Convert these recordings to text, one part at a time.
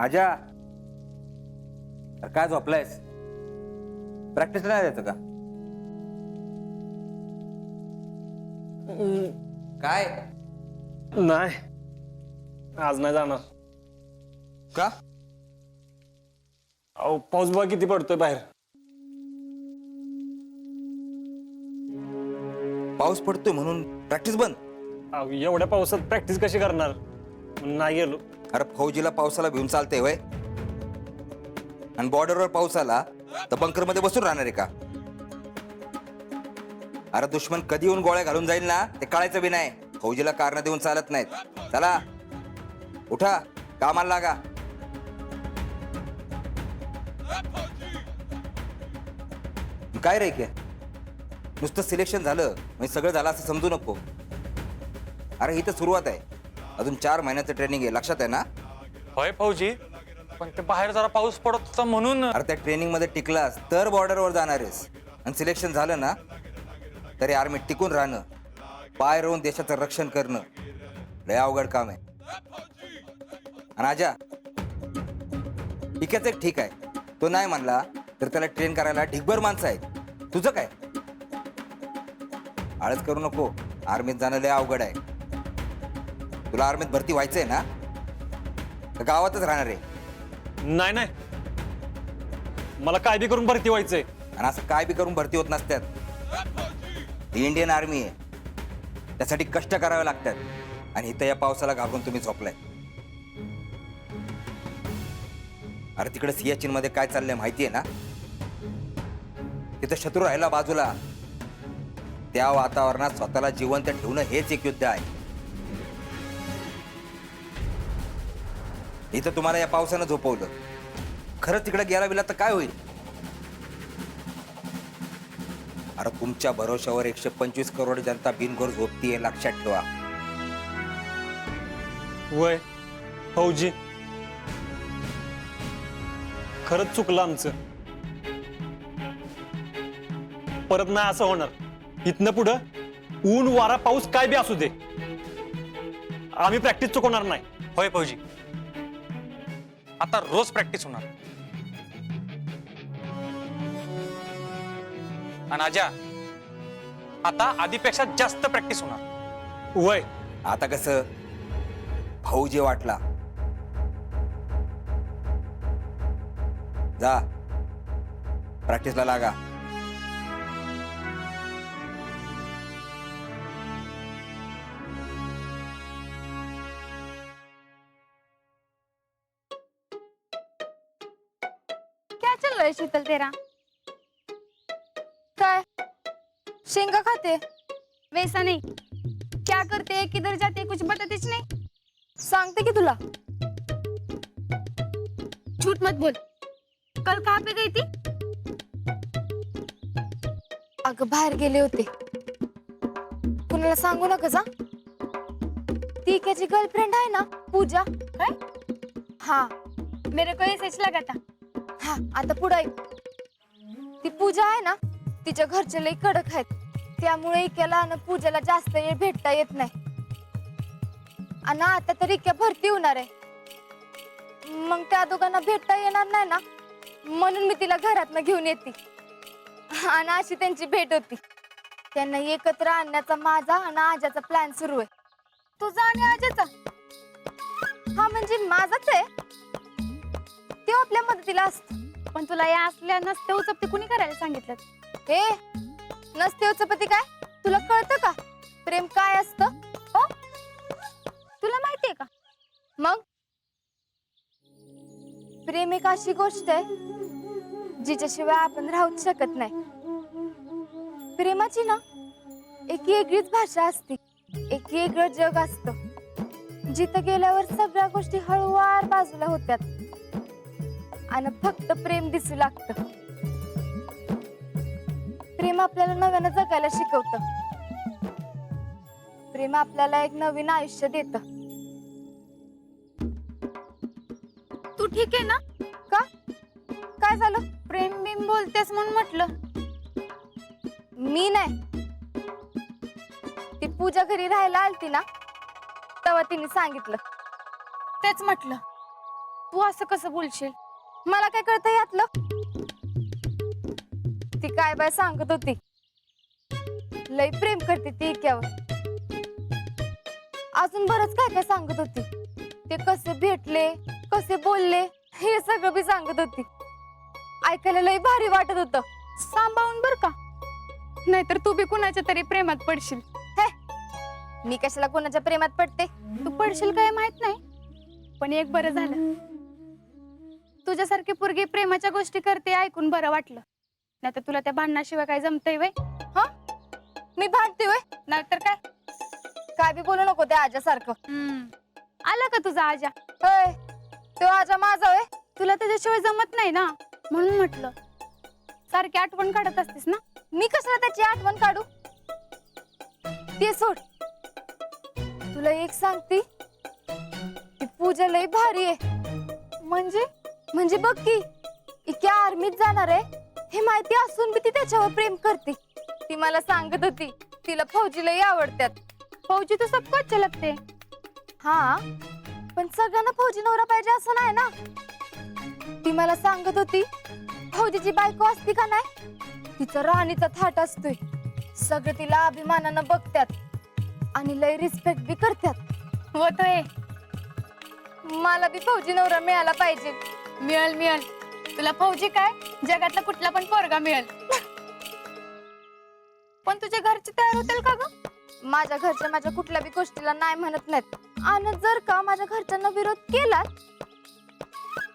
आजा, अरे काय झोपलायस? प्रॅक्टिस नाही द्यायचं का? काय नाही, आज नाही जाणार. का? अहो पाऊस बघा किती पडतोय बाहेर. पाऊस पडतोय म्हणून प्रॅक्टिस बंद? अहो एवढ्या पावसात प्रॅक्टिस कशी करणार म्हणून नाही गेलो. अरे फौजीला पावसाला भिवून चालते वय? आणि बॉर्डरवर पाऊस आला तर बंकर मध्ये बसून राहणार आहे का? अरे दुश्मन कधी येऊन गोळ्या घालून जाईल ना ते कळायचं बी नाही. फौजीला कारण देऊन चालत नाहीत. चला उठा, कामाला लागा. काय रे के नुसतं सिलेक्शन झालं म्हणजे सगळं झालं असं समजू नको. अरे ही तर सुरुवात आहे, अजून 4 महिन्याचं ट्रेनिंग आहे, लक्षात आहे ना? होय फौजी, पण ते बाहेर जरा पाऊस पडत होता म्हणून. अरे त्या ट्रेनिंग मध्ये टिकलास तर बॉर्डरवर जाणार आहेस. आणि सिलेक्शन झालं ना तरी आर्मीत टिकून राहणं, पाय रोवून देशाचं रक्षण करणं लय अवघड काम आहे. आणि आजा, टिकायचं एक ठीक आहे, तो नाही म्हणला तर त्याला ट्रेन करायला ढिगभर माणसं आहेत. तुझं काय? आळस करू नको, आर्मीत जाणं लय अवघड आहे. तुला आर्मीत भरती व्हायचंय ना तर गावातच राहणार आहे. नाही नाही, मला काय बी करून भरती व्हायचंय. आणि असं काय बी करून भरती होत नसतात. ही इंडियन आर्मी आहे, त्यासाठी कष्ट करावे लागतात. आणि इथं या पावसाला घाबरून तुम्ही झोपलाय. अरे तिकडे सियाचीन मध्ये काय चाललंय माहितीये ना? तिथं शत्रू राहिला बाजूला, त्या वातावरणात स्वतःला जिवंत ठेवणं हेच एक युद्ध आहे. इथं तुम्हाला या पावसानं झोपवलं, खरंच तिकडे गेला बिला तर काय होईल? अरे तुमच्या भरोशावर 125 करोड जनता बिनघोर झोपतीये, लक्षात ठेवा. वय फौजी, खरंच चुकलं आमचं. परत नाही असं होणार. इथनं पुढं ऊन वारा पाऊस काय बी असू दे, आम्ही प्रॅक्टिस चुकवणार नाही. होय फौजी, आता रोज प्रॅक्टिस होणार. आणि आजा, आता आधीपेक्षा जास्त प्रॅक्टिस होणार. वय आता कसं फौजी वाटला, जा प्रॅक्टिसला लागा. क्या चल रहा है शीतल तेरा? काय शेंगा खाते? वैसा नहीं, क्या करते, किधर जाते, कुछ बतातेच नहीं. सांगते की तुला. झूठ मत बोल. कल कहाँ पे गई थी? अगं बाहेर गेले होते. कुणाला सांगू नका जा. ती त्याची गर्लफ्रेंड आहे ना पूजा. काय? हाँ, मेरे को ऐसे लगा था. हाँ, आता पुढे ऐक. ती पूजा आहे ना, तिच्या घरचे लई कडक आहेत, त्यामुळे इक्याला आणि पूजाला जास्त वेळ भेटता येत नाही. आणि आता तर इक्या भरती होणार आहे, मग त्या दोघांना भेटता येणार नाही ना, म्हणून मी तिला घरातनं घेऊन येते. आणि अशी त्यांची भेट होती. त्यांना एकत्र आणण्याचा माझा आणि आजाचा प्लॅन सुरू आहे. तुझा आणि आजाचा? हा म्हणजे माझाच आहे. ते आपल्या मदतीला असत. पण तुला या असल्या नसते उचपते कुणी करायला सांगितलं? हे नसते उचपती काय तुला कळतं का? प्रेम काय असतं हो? तुला माहितीये का? मग प्रेम एक अशी गोष्ट आहे जिच्याशिवाय आपण राहूच शकत नाही. प्रेमाची ना एक वेगळीच भाषा असते, एक वेगळं जग असतं. जिथं गेल्यावर सगळ्या गोष्टी हळूवार बाजूला होत्यात आणि फक्त प्रेम दिसू लागतं. प्रेम आपल्याला नव्यानं जगायला शिकवतं. प्रेम आपल्याला एक नवीन आयुष्य देतं. तू ठीक आहे ना? का? काय झालं? प्रेम बिम बोलतेस म्हणून म्हटलं. मी नाही, ती पूजा घरी राहायला आलती ना, तेव्हा तिने सांगितलं. तेच म्हटलं. तू असं कसं बोलशील? मला काय कळतं यातलं? ती काय बाय सांगत होती, लय प्रेम करते ती इक्यावर. अजून बरंच काय काय सांगत होती. ते कसे भेटले, कसे बोलले, हे सगळं बी सांगत होती. ऐकायला लय भारी वाटत होतं. सांभाळून बर का, नाहीतर तू बी कुणाच्या तरी प्रेमात पडशील. मी कशाला कोणाच्या प्रेमात पडते? तू पडशील काय माहित नाही, पण एक बरं झालं, तुझ्यासारखी पोरगी प्रेमाच्या गोष्टी करते ऐकून बरं वाटलं. नाहीतर तुला त्या भांडणाशिवाय काय जमतंय वय? हा, मी भांडते वय? नाहीतर काय. काय बी बोलू नको त्या आजासारखं. आला का तुझा आजा? होय, तो आजा माझा वय? तुला त्याच्याशिवाय जमत नाही ना, म्हणून म्हटलं. सारखी आठवण काढत असतीस ना. मी कशाला त्याची आठवण काढू? ते सोड. तुला एक सांगती, ती पूजा लय भारी आहे. म्हणजे बघ की, इतक्या आर्मीत जाणार आहे हे माहिती असून बी ती त्याच्यावर प्रेम करते. ती मला सांगत होती तिला फौजी लय आवडतात. फौजी तो सबको अच्छा लगते. हा, पण सगळ्यांना फौजी नवरा पाहिजे असं नाही ना. ती मला सांगत होती फौजीची बायको असती का नाही, तिचा राणीचा थाट असतोय. सगळे तिला अभिमानानं बघतात आणि लय रिस्पेक्ट बी करतात. होतोय. मला बी फौजी नवरा मिळाला पाहिजे. मिळल. तुला फौजी काय, जगातला कुठला पण पोरगा मिळेल. पण तुझे घरचे तयार होतील का ग? माझ्या घरच्या माझ्या कुठल्या बी गोष्टीला नाही म्हणत नाहीत. आणि जर का माझ्या घरच्यांना विरोध केला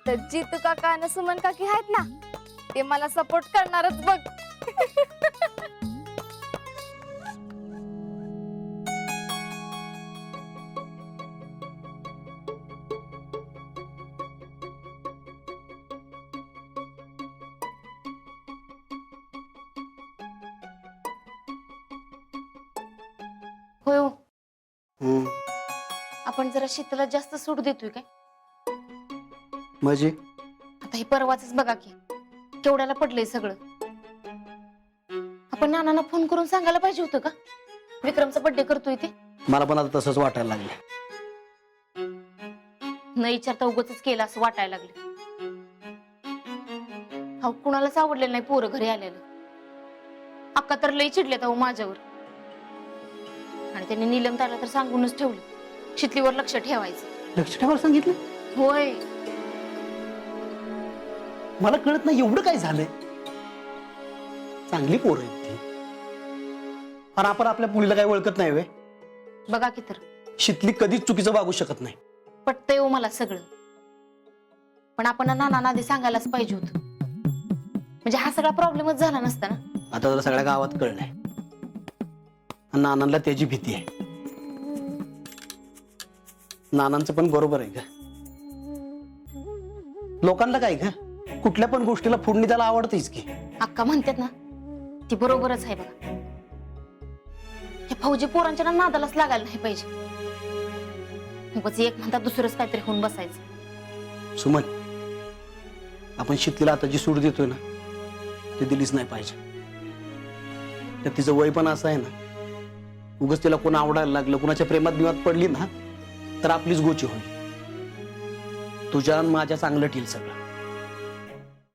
तर जितू काका आणि सुमन काकी आहेत ना, ते मला सपोर्ट करणारच बघ. होय हो. आपण जरा शीतला जास्त सूट देतोय काय? म्हणजे आता हे परवाच बघा की केवढ्याला पडलंय सगळं. आपण नानांना फोन करून सांगायला पाहिजे होतं का विक्रमचा बर्थडे करतोय ते? मला पण आता तसंच वाटायला लागलं. न विचारता उगाचच केलं असं वाटायला लागले. हा, कुणालाच आवडलेलं नाही पोरं घरी आलेलं. अक्का तर लई चिडल्यात अहो माझ्यावर. आणि त्यांनी नीलम ताईला तर सांगूनच ठेवलं शितलीवर लक्ष ठेवायचं. लक्ष ठेवायला सांगितलं? होय. मला कळत नाही एवढं काय झालंय. चांगली पोरं आहेत ती, आणि आपण आपल्या मुलीला काय ओळखत नाही वे. बघा की तर शितली कधीच चुकीचं वागू शकत नाही. पटतंय हो मला सगळं, पण आपण नानांना आधी सांगायलाच पाहिजे होतं. म्हणजे हा सगळा प्रॉब्लेमच झाला नसता ना. आता तर सगळ्या गावात कळलंय. नानांना त्याची भीती आहे. नानांचं पण बरोबर आहे का? लोकांना काय का कुठल्या पण गोष्टीला फोडणी त्याला आवडतेच की. अक्का म्हणतात ना ती बरोबरच आहे बघा. हे फौजी पोरांच्या नादालाच लागायला नाही पाहिजे. उगाच एक म्हणतात दुसरंच काहीतरी होऊन बसायचं. सुमन, आपण शितलीला आता जी सूट देतोय ना ती दिलीच नाही पाहिजे. तर तिचं वय पण असं आहे ना, उगाच तिला कोण आवडायला लागलं, कुणाच्या प्रेमात बिमात पडली ना तर आपलीच गोची होईल. तुझ्या आणि माझ्या चांगलं ठेल सगळं.